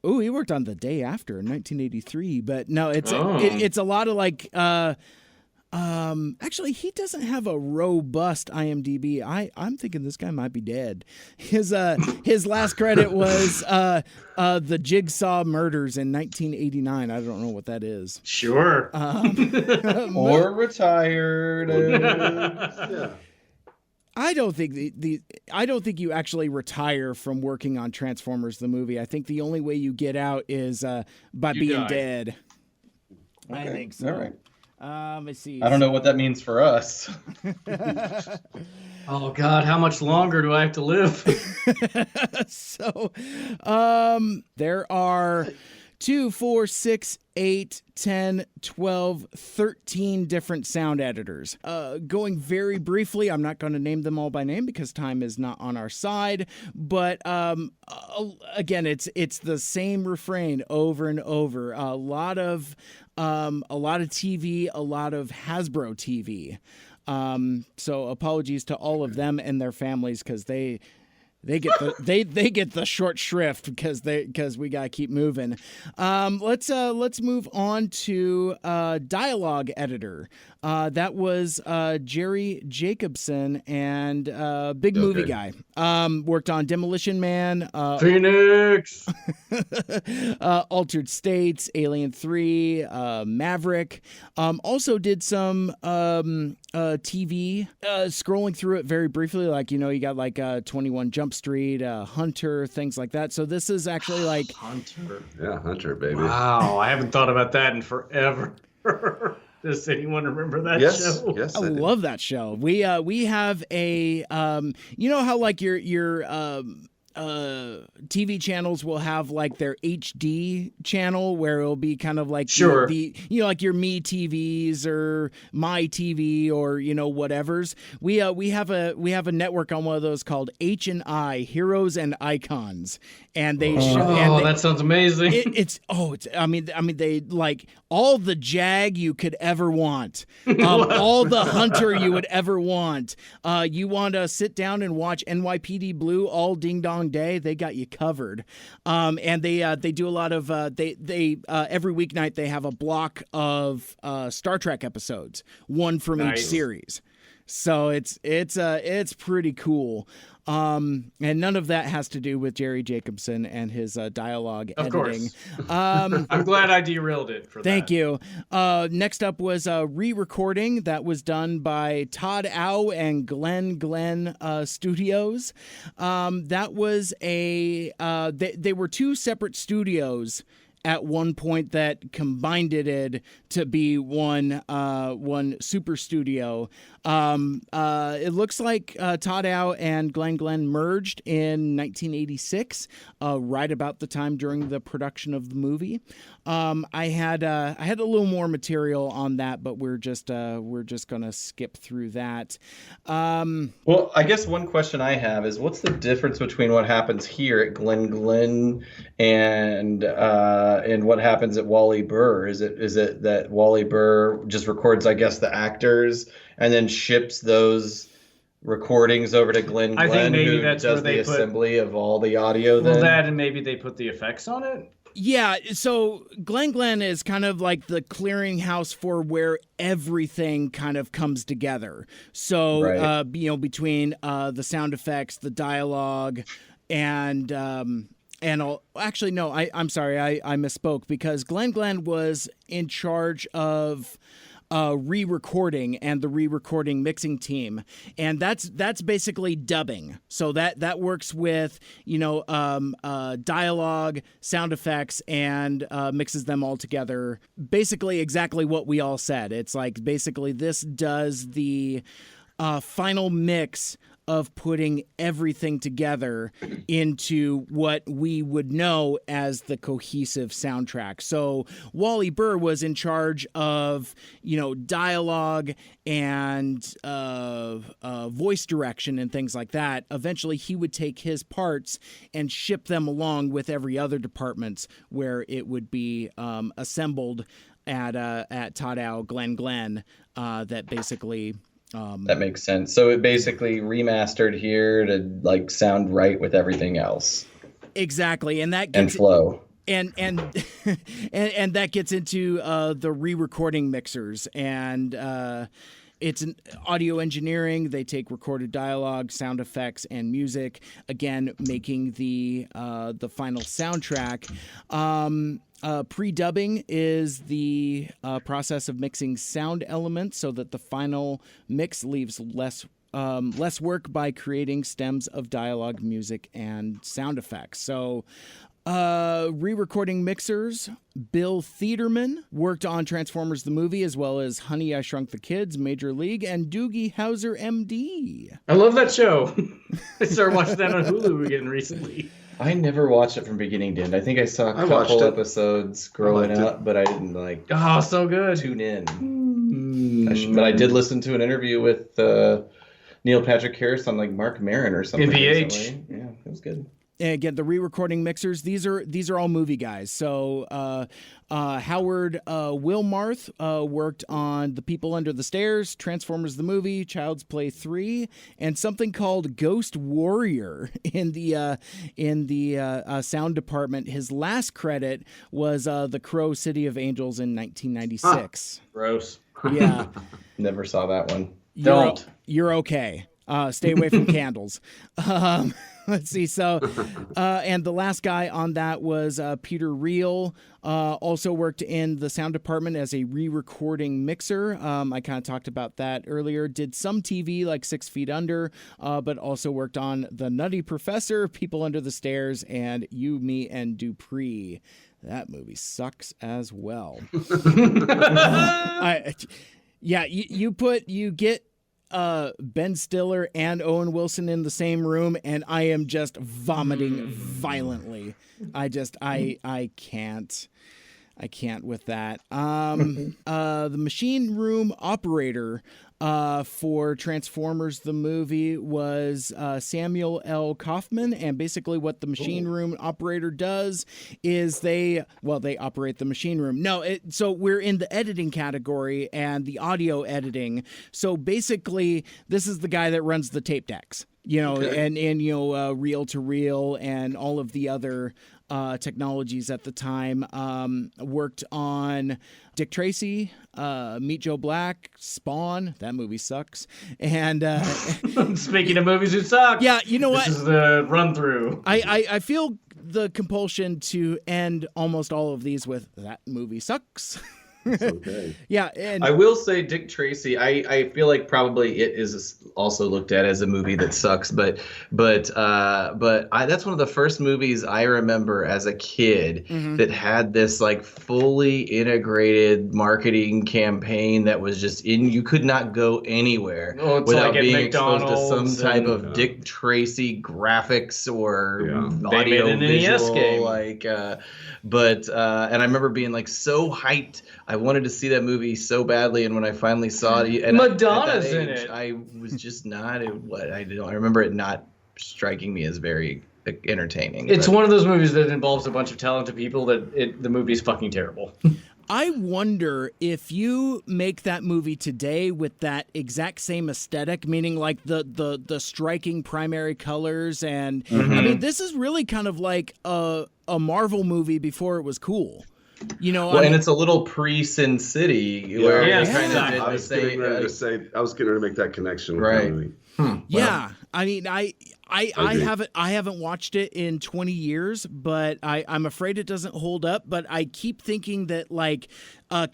Oh, he worked on The Day After in 1983. But no, it's a lot of like. Actually, he doesn't have a robust IMDb. I'm thinking this guy might be dead. His last credit was the Jigsaw Murders in 1989. I don't know what that is. Sure. Or retired. Yeah. I don't think I don't think you actually retire from working on Transformers the movie. I think the only way you get out is by being die. dead. Okay, I think so. all right. Let's see. I don't know what that means for us. Oh God, how much longer do I have to live? So, there are 2, 4, 6, 8, 10, 12, 13 different sound editors. Going very briefly, I'm not going to name them all by name because time is not on our side, but again, it's the same refrain over and over. A lot of TV, a lot of Hasbro TV. So apologies to all of them and their families because they get the they get the short shrift because we gotta keep moving. Let's move on to dialogue editor. That was Jerry Jacobson and big movie guy. Worked on Demolition Man, Phoenix. Altered States, Alien 3, Maverick. Also did some TV. Scrolling through it very briefly, like you got like 21 Jump Street, Hunter, things like that. So this is actually like Hunter. Yeah, Hunter, baby. Wow, I haven't thought about that in forever. Does anyone remember that show? Yes, I I do. love that show. We have a how like your TV channels will have like their HD channel where it'll be kind of like Sure. like your Me TVs or My TV or whatever's. We have a network on one of those called H&I, Heroes and Icons, and they That sounds amazing. they like all the Jag you could ever want, all the Hunter you would ever want. You want to sit down and watch NYPD Blue all ding dong day, they got you covered. And they do a lot of they every weeknight they have a block of Star Trek episodes, one from each series. So it's pretty cool. And none of that has to do with Jerry Jacobson and his dialogue Of editing. course. I'm glad I derailed it for Thank that. you. Next up was a re-recording that was done by Todd Au and Glenn Studios. That was they were two separate studios at one point that combined it to be one super studio. It looks like Todd Au and Glenn merged in 1986, right about the time during the production of the movie. I had a little more material on that, but we're just gonna skip through that. Well, I guess one question I have is, what's the difference between what happens here at Glen and what happens at Wally Burr? Is it that Wally Burr just records, I guess, the actors and then ships those recordings over to Glenn, I think maybe who that's does where they the put assembly of all the audio? Then Well, that and maybe they put the effects on it. Yeah, so Glenn is kind of like the clearinghouse for where everything kind of comes together. So, Right. Between the sound effects, the dialogue, and actually, no, I'm sorry, I misspoke because Glenn was in charge of re-recording and the re-recording mixing team, and that's basically dubbing. So that works with dialogue, sound effects, and mixes them all together. Basically, exactly what we all said. It's like basically this does the final mix of putting everything together into what we would know as the cohesive soundtrack. So Wally Burr was in charge of, dialogue and voice direction and things like that. Eventually, he would take his parts and ship them along with every other department where it would be assembled at Todd Au, Glenn, that basically... that makes sense. So it basically remastered here to like sound right with everything else Exactly, and that and gets flow. and and that gets into the re-recording mixers, and it's an audio engineering. They take recorded dialogue, sound effects, and music, again making the final soundtrack. Pre-dubbing is the process of mixing sound elements so that the final mix leaves less work by creating stems of dialogue, music, and sound effects. So, re-recording mixers, Bill Thiederman worked on Transformers the movie, as well as Honey, I Shrunk the Kids, Major League, and Doogie Howser, MD. I love that show. I started watching that on Hulu again recently. I never watched it from beginning to end. I think I saw a watched couple it. episodes growing up, but I didn't Oh, so good. tune in. But I did listen to an interview with Neil Patrick Harris on Mark Maron or something. NPH. recently. Yeah, it was good. And again, the re-recording mixers, these are all movie guys. So Howard Wilmarth worked on The People Under the Stairs, Transformers the movie, Child's Play 3, and something called Ghost Warrior in the sound department. His last credit was The Crow City of Angels in 1996. Gross. Yeah. Never saw that one. You're okay. Stay away from candles. Let's see. So, and the last guy on that was Peter Reel. Also worked in the sound department as a re-recording mixer. I kind of talked about that earlier. Did some TV like 6 Feet Under, but also worked on The Nutty Professor, People Under the Stairs, and You, Me, and Dupree. That movie sucks as well. You get Ben Stiller and Owen Wilson in the same room, and I am just vomiting violently. I can't with that. The machine room operator for Transformers the movie was Samuel L. Kaufman, and basically what the machine room operator does is they operate the machine room. So we're in the editing category and the audio editing. So basically this is the guy that runs the tape decks, and reel to reel and all of the other technologies at the time. Worked on Dick Tracy, Meet Joe Black, Spawn. That movie sucks. And Speaking of movies that suck, yeah, you know what? This is the run through. I feel the compulsion to end almost all of these with that movie sucks. Okay. Yeah, and I will say Dick Tracy, I feel like probably it is also looked at as a movie that sucks, but that's one of the first movies I remember as a kid that had this fully integrated marketing campaign that was just you could not go anywhere without being exposed to some type of Dick Tracy graphics or audio visual and I remember being so hyped. I wanted to see that movie so badly, and when I finally saw it, and Madonna's at that in age, it. I was just not. I remember it not striking me as very entertaining. It's one of those movies that involves a bunch of talented people that the movie is fucking terrible. I wonder if you make that movie today with that exact same aesthetic, meaning like the striking primary colors, and I mean, this is really kind of like a Marvel movie before it was cool. And it's a little pre-Sin City where Yes, they kind of exactly. did I the was getting same. ready to say. I was getting ready to make that connection. With Right. that movie. Yeah, I mean, I agree. haven't watched it in 20 years, but I'm afraid it doesn't hold up. But I keep thinking that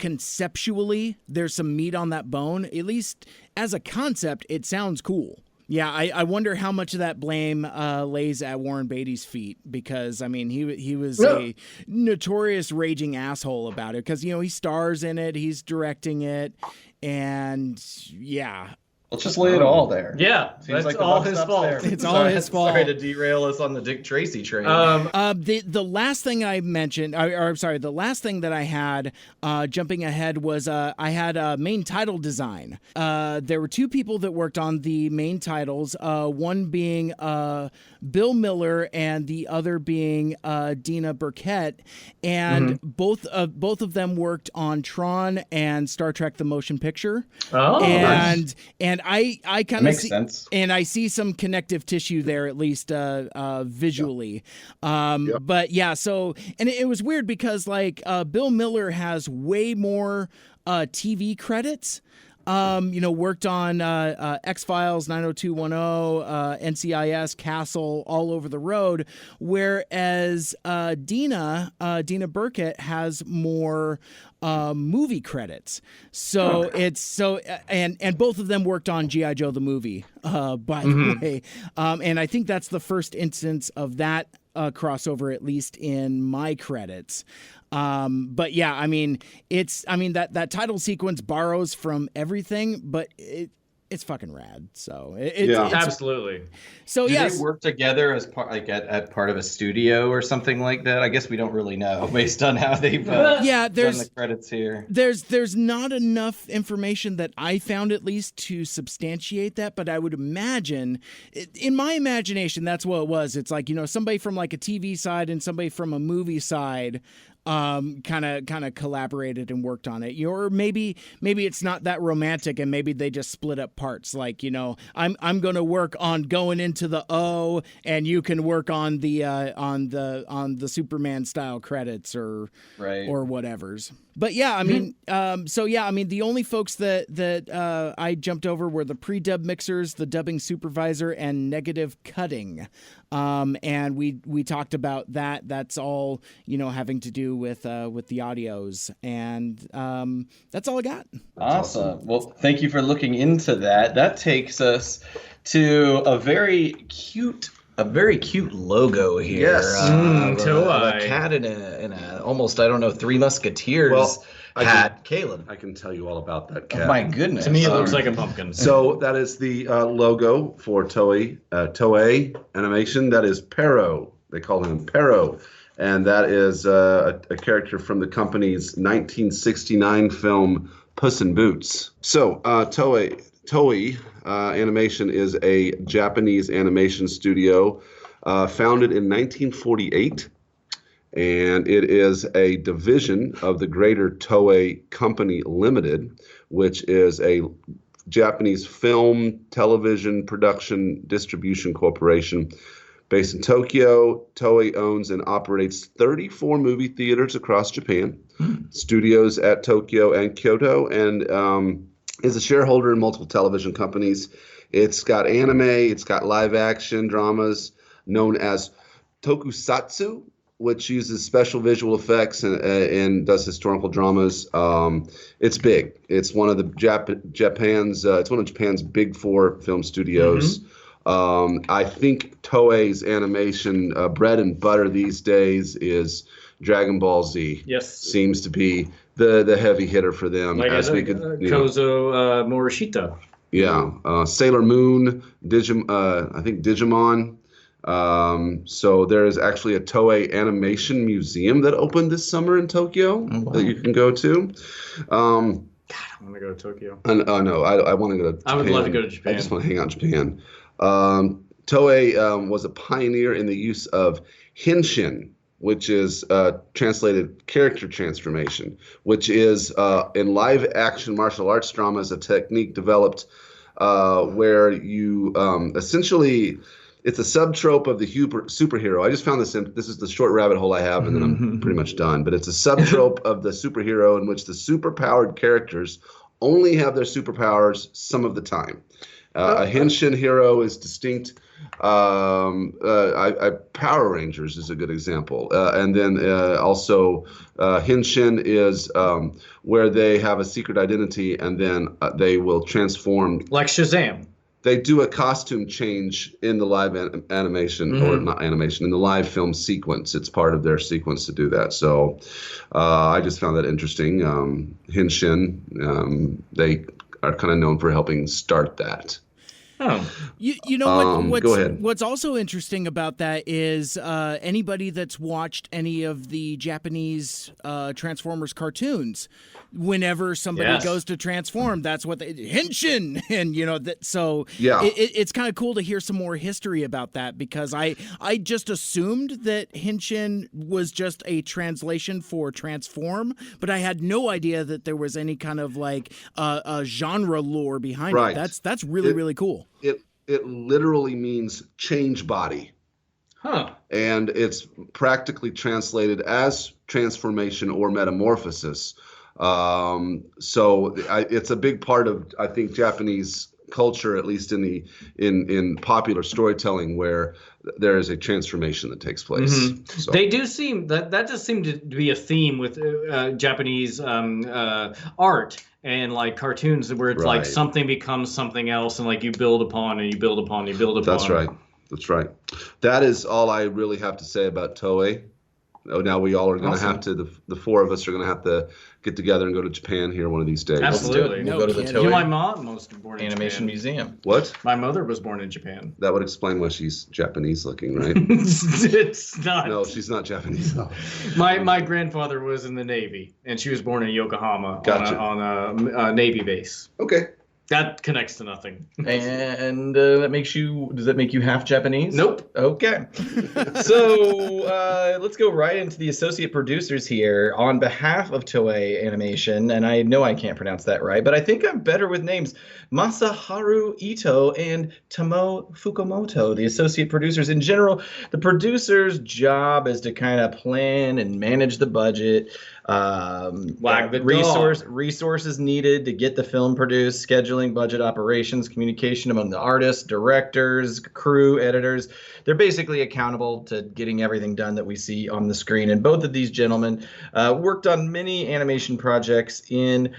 conceptually, there's some meat on that bone. At least as a concept, it sounds cool. Yeah, I wonder how much of that blame lays at Warren Beatty's feet, because I mean he was a notorious raging asshole about it, because he stars in it, he's directing it, and yeah. Let's just lay it all there. Yeah, Seems that's like the all buck his stops fault. there. It's all his fault. Sorry to derail us on the Dick Tracy train. The last thing I mentioned, the last thing that I had, jumping ahead, was I had main title design. There were two people that worked on the main titles, one being Bill Miller and the other being Dina Burkett, and both of them worked on Tron and Star Trek: The Motion Picture. Oh, and I That kind of makes see, sense. and I see some connective tissue there, at least visually. But yeah, so and it was weird because like Bill Miller has way more TV credits. Worked on X-Files, 90210, NCIS, Castle, All Over the Road, whereas Dina Burkett has more movie credits. So it's so and both of them worked on G.I. Joe the movie, by the way. And I think that's the first instance of that crossover, at least in my credits. But yeah, I mean, that title sequence borrows from everything, but it's fucking rad. So it's Absolutely. So Do yes, they work together as part, like at part of a studio or something like that? I guess we don't really know based on how they've done the credits here. There's not enough information that I found, at least, to substantiate that, but I would imagine, in my imagination, that's what it was. It's like, somebody from like a TV side and somebody from a movie side kind of collaborated and worked on it. Or maybe it's not that romantic and maybe they just split up parts. Like, I'm going to work on going into the O and you can work on the Superman style credits or whatever's. But yeah, I mean, the only folks that I jumped over were the pre-dub mixers, the dubbing supervisor, and negative cutting. And we talked about that. That's all, having to do with the audios, and that's all I got. Awesome. Well, thank you for looking into that. That takes us to a very cute logo here. Yes. A cat in a almost, I don't know, Three Musketeers hat. Kalen. I can tell you all about that cat. Oh my goodness. To me, it looks like a pumpkin. So that is the logo for Toei Animation. That is Pero. They call him Pero. And that is a character from the company's 1969 film Puss in Boots. So Toei Animation is a Japanese animation studio founded in 1948. And it is a division of the Greater Toei Company Limited, which is a Japanese film, television, production, distribution corporation based in Tokyo. Toei owns and operates 34 movie theaters across Japan, studios at Tokyo and Kyoto, and is a shareholder in multiple television companies. It's got anime, it's got live action dramas known as tokusatsu, which uses special visual effects and does historical dramas. It's big. It's one of the Japan's big four film studios. I think Toei's animation bread and butter these days is Dragon Ball Z. Yes, seems to be the heavy hitter for them. Like Kozo Morishita. Yeah, Sailor Moon, I think Digimon. So there is actually a Toei Animation Museum that opened this summer in Tokyo that you can go to. God, I want to go to Tokyo. I want to go to Japan. I would love to go to Japan. I just want to hang out in Japan. Toei was a pioneer in the use of henshin, which is translated character transformation, which is in live action martial arts dramas a technique developed where you essentially, it's a subtrope of the superhero. I just found this is the short rabbit hole I have, and then I'm pretty much done. But it's a subtrope of the superhero in which the superpowered characters only have their superpowers some of the time. A henshin hero is distinct. Power Rangers is a good example. And then also henshin is where they have a secret identity and then they will transform. Like Shazam. They do a costume change in the live animation, or not animation, in the live film sequence. It's part of their sequence to do that. So I just found that interesting. Henshin, they are kind of known for helping start that. Oh. You know go ahead. what's also interesting about that is anybody that's watched any of the Japanese Transformers cartoons, whenever somebody goes to transform, that's what they henshin, and so it's kind of cool to hear some more history about that, because I just assumed that henshin was just a translation for transform, but I had no idea that there was any kind of like a genre lore behind it. That's really cool. It literally means change body. Huh. And it's practically translated as transformation or metamorphosis. So it's a big part of, I think, Japanese culture, at least in popular storytelling, where there is a transformation that takes place. Mm-hmm. So. They do seem that just seemed to be a theme with Japanese art and like cartoons, where it's like something becomes something else, and like you build upon and you build upon and you build upon. That's right. That is all I really have to say about Toei. Now we all are going to have to, the four of us are going to have to get together and go to Japan here one of these days. Absolutely. We'll go to the Toei My mom was born in Animation Japan. Museum. What? My mother was born in Japan. That would explain why she's Japanese looking, right? It's not. No, she's not Japanese. No. My grandfather was in the Navy, and she was born in Yokohama on a Navy base. Okay. That connects to nothing. And does that make you half Japanese? Nope. Okay. So let's go right into the associate producers here on behalf of Toei Animation. And I know I can't pronounce that right, but I think I'm better with names. Masaharu Ito and Tomo Fukumoto, the associate producers. In general, the producer's job is to kind of plan and manage the budget, resources needed to get the film produced, scheduling, budget, operations, communication among the artists, directors, crew, editors. They're basically accountable to getting everything done that we see on the screen. And both of these gentlemen worked on many animation projects in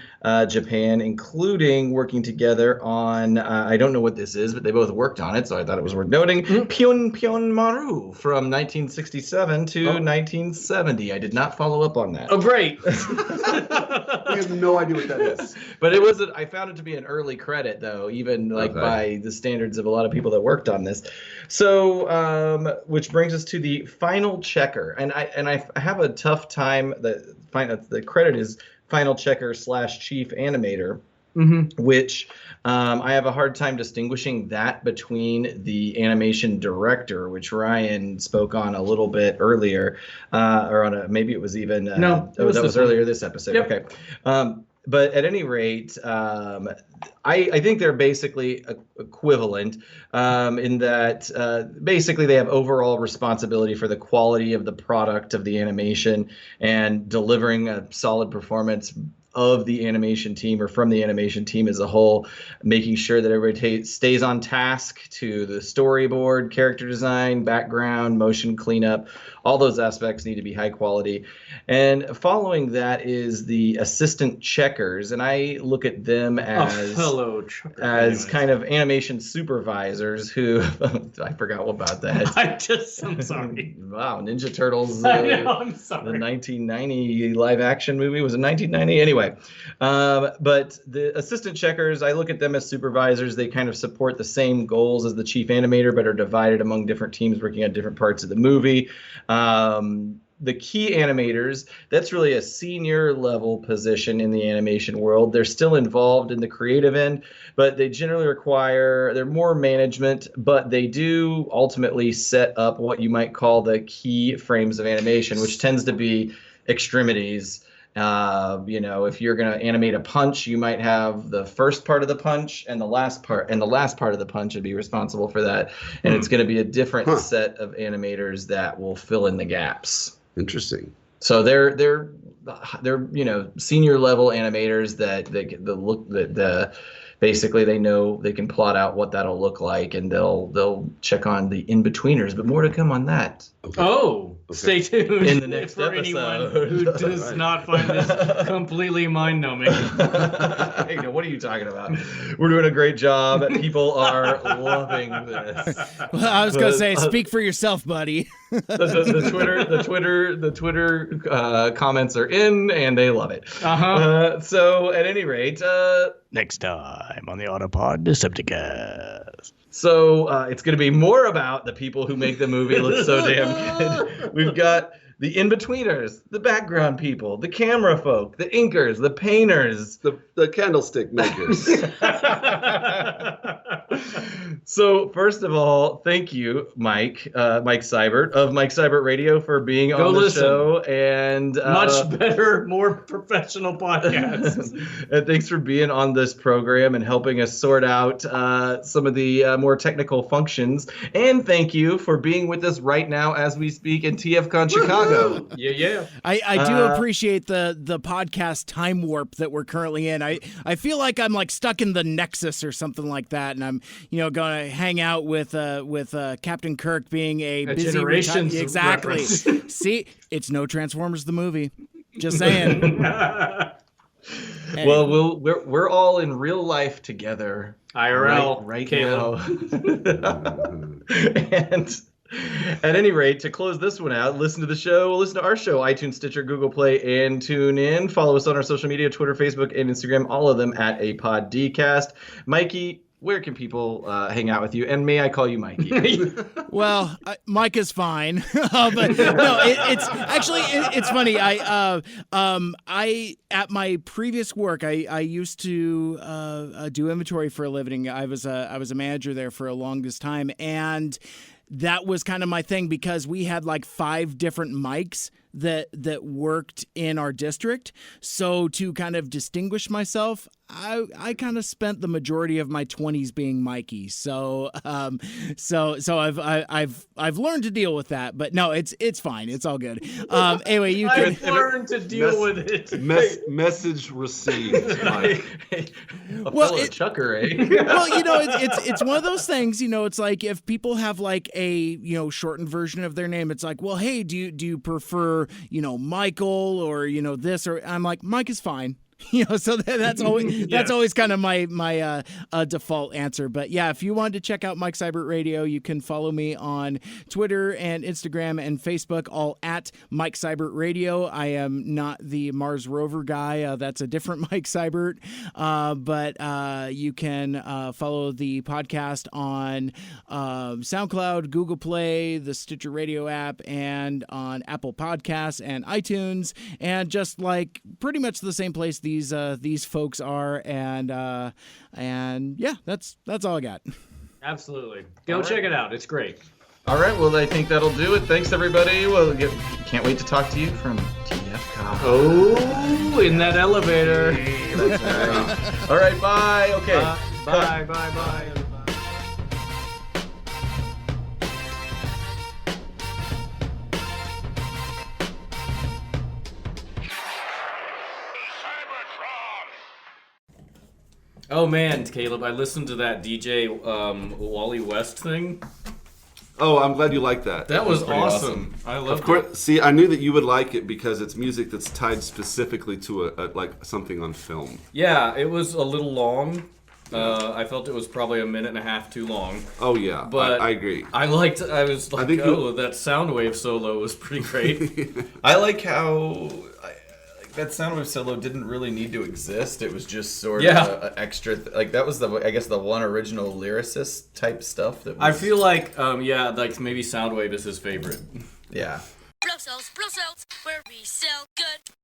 Japan, including working together on, I don't know what this is, but they both worked on it, so I thought it was worth noting, Pion Pion Maru from 1967 to 1970. I did not follow up on that. Oh, great. We have no idea what that is. But I found it to be an early credit, though, even by the standards of a lot of people that worked on this. So, which brings us to the final checker, and I have a tough time. The credit is final checker / chief animator. Mm-hmm. Which I have a hard time distinguishing that between the animation director, which Ryan spoke on a little bit earlier, maybe it was even that was earlier this episode. Yep. Okay, but at any rate, I think they're basically equivalent in that basically they have overall responsibility for the quality of the product of the animation and delivering a solid performance of the animation team or from the animation team as a whole, making sure that everybody stays on task to the storyboard, character design, background, motion cleanup. All those aspects need to be high quality. And following that is the assistant checkers, and I look at them as kind of animation supervisors who I forgot about that. I'm sorry. Wow, Ninja Turtles. I know, I'm sorry. The 1990 live action movie was in 1990 anyway. But the assistant checkers, I look at them as supervisors. They kind of support the same goals as the chief animator, but are divided among different teams working on different parts of the movie. The key animators, that's really a senior level position in the animation world. They're still involved in the creative end, but they generally they're more management, but they do ultimately set up what you might call the key frames of animation, which tends to be extremities. If you're going to animate a punch, you might have the first part of the punch and the last part of the punch would be responsible for that. And it's going to be a different set of animators that will fill in the gaps. Interesting. So they're senior level animators that basically they know they can plot out what that'll look like, and they'll check on the in-betweeners, but more to come on that. Okay. Oh, okay. Stay tuned in the next for episode. Anyone who does not find this completely mind-numbing. Hey, what are you talking about? We're doing a great job. People are loving this. Well, I was going to say, speak for yourself, buddy. The Twitter comments are in, and they love it. So at any rate, Next time on the Autopod Decepticast. so it's going to be more about the people who make the movie look so damn good. We've got the in-betweeners, the background people, the camera folk, the inkers, the painters, The candlestick makers. So first of all, thank you, Mike Seibert of Mike Seibert Radio for being on the show, and much better, more professional podcast. and thanks for being on this program and helping us sort out some of the more technical functions. And thank you for being with us right now as we speak in TFCon Chicago. Yeah. I do appreciate the podcast time warp that we're currently in. I feel like I'm like stuck in the Nexus or something like that, and I'm going to hang out with Captain Kirk being a busy Generations exactly. reference. See, it's no Transformers the movie. Just saying. Hey. Well, we're all in real life together. IRL, right Caleb. now. And at any rate, to close this one out, listen to our show, iTunes, Stitcher, Google Play, and TuneIn. Follow us on our social media, Twitter, Facebook, and Instagram, all of them at APodDcast. Mikey, where can people hang out with you? And may I call you Mikey? Well, Mike is fine, but no, it's funny. I at my previous work, I used to do inventory for a living. I was a manager there for a longest time, and that was kind of my thing because we had like 5 different mics that worked in our district. So to kind of distinguish myself, I kind of spent the majority of my 20s being Mikey. So I've learned to deal with that. But no, it's fine. It's all good. Anyway, you can I've learned to deal with it. Message received, Mike. Well, Chucker, eh? Well, it's one of those things. It's like if people have like a shortened version of their name, it's like, well, hey, do you prefer Michael or this, or I'm like, Mike is fine. So that's always kind of my default answer. But yeah, if you wanted to check out Mike Seibert Radio, you can follow me on Twitter and Instagram and Facebook, all at Mike Seibert Radio. I am not the Mars rover guy. That's a different Mike Seibert. But you can follow the podcast on SoundCloud, Google Play, the Stitcher Radio app, and on Apple Podcasts and iTunes, and just like pretty much the same place these folks are, and yeah, that's all I got. Absolutely. Go check it out. It's great. All right, well, I think that'll do it. Thanks, everybody. Well, can't wait to talk to you from TFCon. Oh, in that elevator. That's right. All right, bye. Okay. Bye. Oh man, Caleb, I listened to that DJ Wally West thing. Oh, I'm glad you like that. That was awesome. I loved Of course, see, I knew that you would like it because it's music that's tied specifically to a like something on film. Yeah, it was a little long. I felt it was probably a minute and a half too long. Oh yeah, but I agree. I was like, that Soundwave solo was pretty great. I like how that Soundwave solo didn't really need to exist. It was just sort of an extra. Like that was the one original lyricist type stuff that. I feel like like maybe Soundwave is his favorite. Yeah. Blow cells, where we sell good.